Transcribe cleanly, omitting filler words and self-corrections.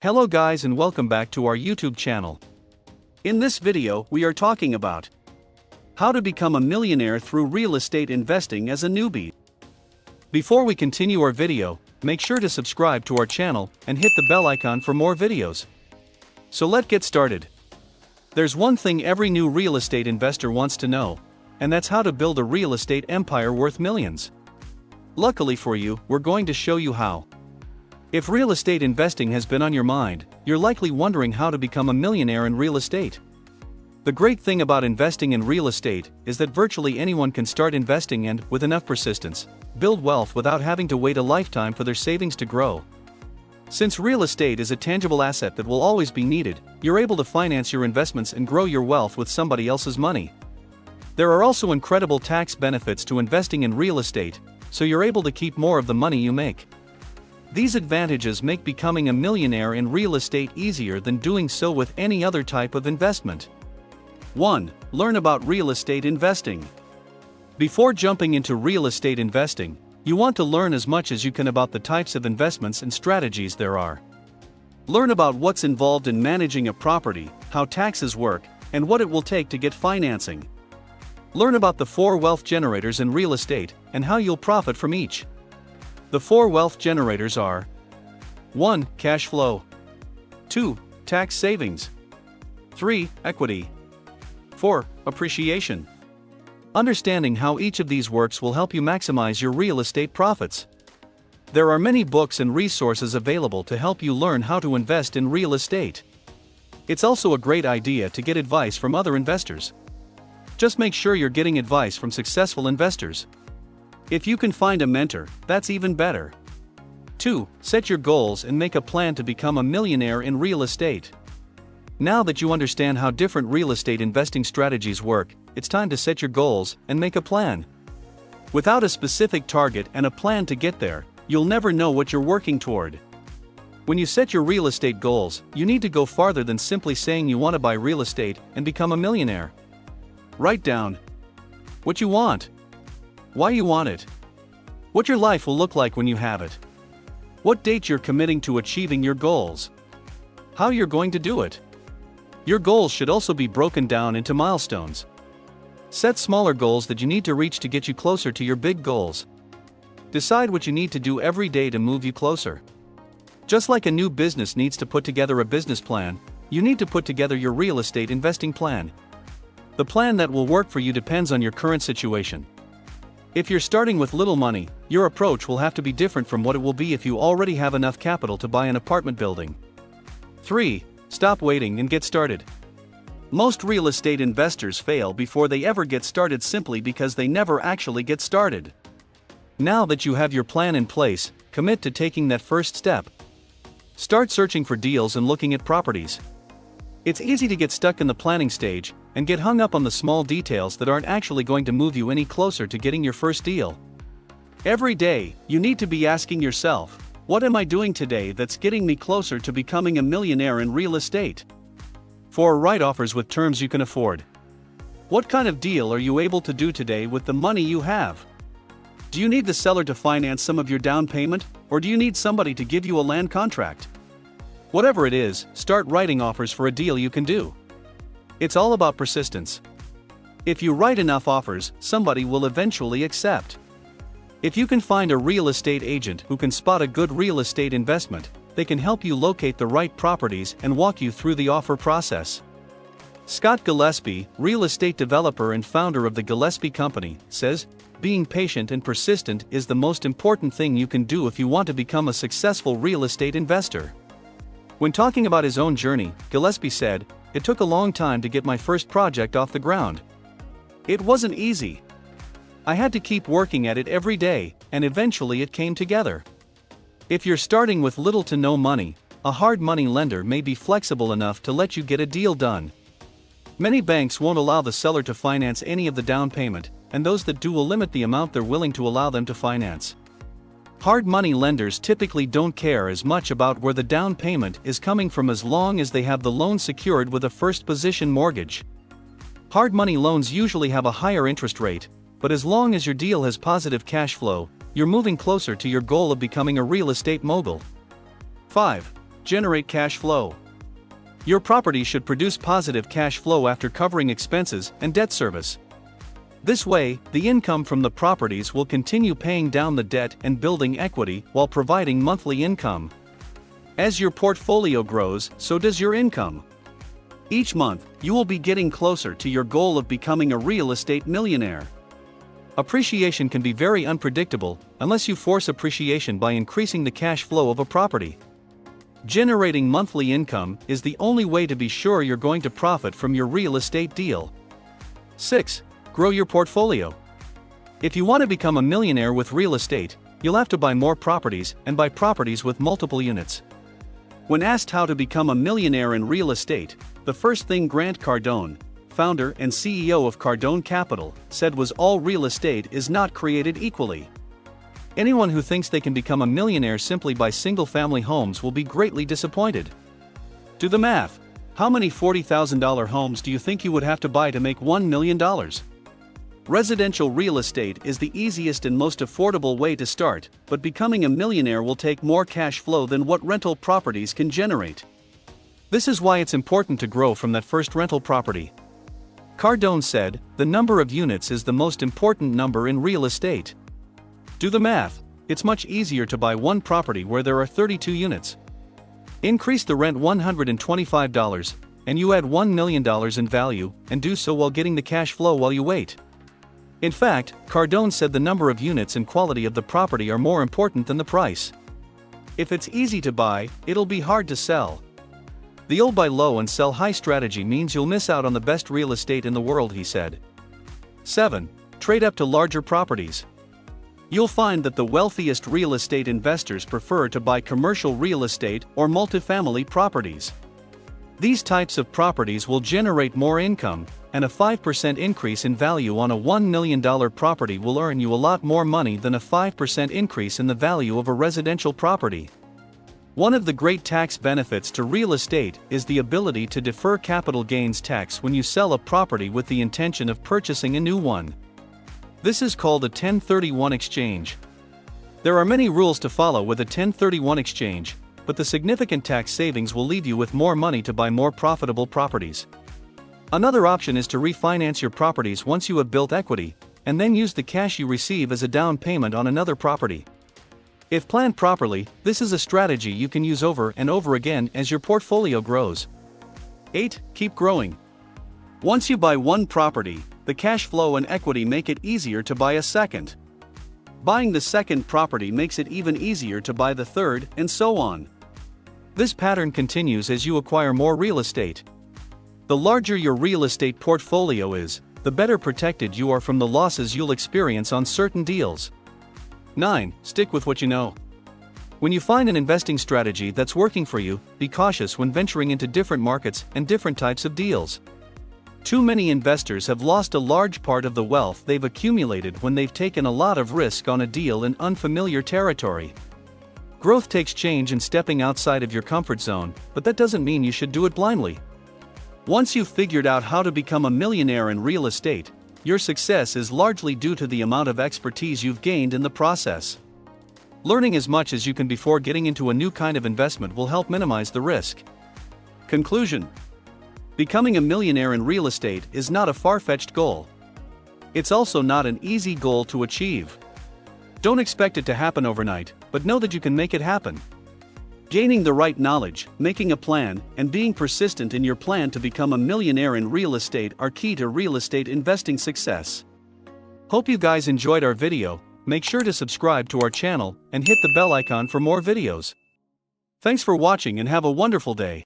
Hello guys and welcome back to our YouTube channel. In this video, we are talking about how to become a millionaire through real estate investing as a newbie. Before we continue our video, make sure to subscribe to our channel and hit the bell icon for more videos. So let's get started. There's one thing every new real estate investor wants to know, and that's how to build a real estate empire worth millions. Luckily for you, we're going to show you how. If real estate investing has been on your mind, you're likely wondering how to become a millionaire in real estate. The great thing about investing in real estate is that virtually anyone can start investing and, with enough persistence, build wealth without having to wait a lifetime for their savings to grow. Since real estate is a tangible asset that will always be needed, you're able to finance your investments and grow your wealth with somebody else's money. There are also incredible tax benefits to investing in real estate, so you're able to keep more of the money you make. These advantages make becoming a millionaire in real estate easier than doing so with any other type of investment. 1. Learn about real estate investing. Before jumping into real estate investing, you want to learn as much as you can about the types of investments and strategies there are. Learn about what's involved in managing a property, how taxes work, and what it will take to get financing. Learn about the 4 wealth generators in real estate and how you'll profit from each. The 4 wealth generators are 1. Cash flow, 2. Tax savings, 3. Equity, 4. Appreciation. Understanding how each of these works will help you maximize your real estate profits. There are many books and resources available to help you learn how to invest in real estate. It's also a great idea to get advice from other investors. Just make sure you're getting advice from successful investors. If you can find a mentor, that's even better. 2. Set your goals and make a plan to become a millionaire in real estate. Now that you understand how different real estate investing strategies work, it's time to set your goals and make a plan. Without a specific target and a plan to get there, you'll never know what you're working toward. When you set your real estate goals, you need to go farther than simply saying you want to buy real estate and become a millionaire. Write down what you want, why you want it, what your life will look like when you have it, what date you're committing to achieving your goals, how you're going to do it. Your goals should also be broken down into milestones. Set smaller goals that you need to reach to get you closer to your big goals. Decide what you need to do every day to move you closer. Just like a new business needs to put together a business plan, you need to put together your real estate investing plan. The plan that will work for you depends on your current situation. If you're starting with little money, your approach will have to be different from what it will be if you already have enough capital to buy an apartment building. 3. Stop waiting and get started. Most real estate investors fail before they ever get started simply because they never actually get started. Now that you have your plan in place, commit to taking that first step. Start searching for deals and looking at properties. It's easy to get stuck in the planning stage and get hung up on the small details that aren't actually going to move you any closer to getting your first deal. Every day, you need to be asking yourself, what am I doing today that's getting me closer to becoming a millionaire in real estate? 4. Write offers with terms you can afford. What kind of deal are you able to do today with the money you have? Do you need the seller to finance some of your down payment, or do you need somebody to give you a land contract? Whatever it is, start writing offers for a deal you can do. It's all about persistence. If you write enough offers, somebody will eventually accept. If you can find a real estate agent who can spot a good real estate investment, they can help you locate the right properties and walk you through the offer process. Scott Gillespie, real estate developer and founder of the Gillespie Company, says, being patient and persistent is the most important thing you can do if you want to become a successful real estate investor. When talking about his own journey, Gillespie said, "It took a long time to get my first project off the ground. It wasn't easy. I had to keep working at it every day, and eventually it came together." If you're starting with little to no money, a hard money lender may be flexible enough to let you get a deal done. Many banks won't allow the seller to finance any of the down payment, and those that do will limit the amount they're willing to allow them to finance. Hard money lenders typically don't care as much about where the down payment is coming from as long as they have the loan secured with a first position mortgage. Hard money loans usually have a higher interest rate, but as long as your deal has positive cash flow, you're moving closer to your goal of becoming a real estate mogul. 5. generate cash flow. Your property should produce positive cash flow after covering expenses and debt service. This way, the income from the properties will continue paying down the debt and building equity while providing monthly income. As your portfolio grows, so does your income. Each month, you will be getting closer to your goal of becoming a real estate millionaire. Appreciation can be very unpredictable unless you force appreciation by increasing the cash flow of a property. Generating monthly income is the only way to be sure you're going to profit from your real estate deal. 6. Grow your portfolio. If you want to become a millionaire with real estate, you'll have to buy more properties and buy properties with multiple units. When asked how to become a millionaire in real estate, the first thing Grant Cardone, founder and CEO of Cardone Capital, said was all real estate is not created equally. Anyone who thinks they can become a millionaire simply by single-family homes will be greatly disappointed. Do the math. How many $40,000 homes do you think you would have to buy to make $1 million? Residential real estate is the easiest and most affordable way to start, but becoming a millionaire will take more cash flow than what rental properties can generate. This is why it's important to grow from that first rental property. Cardone said, "The number of units is the most important number in real estate." Do the math. It's much easier to buy one property where there are 32 units. Increase the rent $125, and you add $1 million in value, and do so while getting the cash flow while you wait. In fact, Cardone said the number of units and quality of the property are more important than the price. If it's easy to buy, it'll be hard to sell. The old buy low and sell high strategy means you'll miss out on the best real estate in the world, he said. 7. Trade up to larger properties. You'll find that the wealthiest real estate investors prefer to buy commercial real estate or multifamily properties. These types of properties will generate more income, and a 5% increase in value on a $1 million property will earn you a lot more money than a 5% increase in the value of a residential property. One of the great tax benefits to real estate is the ability to defer capital gains tax when you sell a property with the intention of purchasing a new one. This is called a 1031 exchange. There are many rules to follow with a 1031 exchange, but the significant tax savings will leave you with more money to buy more profitable properties. Another option is to refinance your properties once you have built equity, and then use the cash you receive as a down payment on another property. If planned properly, this is a strategy you can use over and over again as your portfolio grows. 8. Keep growing. Once you buy one property, the cash flow and equity make it easier to buy a second. Buying the second property makes it even easier to buy the third, and so on. This pattern continues as you acquire more real estate. The larger your real estate portfolio is, the better protected you are from the losses you'll experience on certain deals. 9. Stick with what you know. When you find an investing strategy that's working for you, be cautious when venturing into different markets and different types of deals. Too many investors have lost a large part of the wealth they've accumulated when they've taken a lot of risk on a deal in unfamiliar territory. Growth takes change and stepping outside of your comfort zone, but that doesn't mean you should do it blindly. Once you've figured out how to become a millionaire in real estate, your success is largely due to the amount of expertise you've gained in the process. Learning as much as you can before getting into a new kind of investment will help minimize the risk. Conclusion: becoming a millionaire in real estate is not a far-fetched goal. It's also not an easy goal to achieve. Don't expect it to happen overnight, but know that you can make it happen. Gaining the right knowledge, making a plan, and being persistent in your plan to become a millionaire in real estate are key to real estate investing success. Hope you guys enjoyed our video. Make sure to subscribe to our channel and hit the bell icon for more videos. Thanks for watching and have a wonderful day.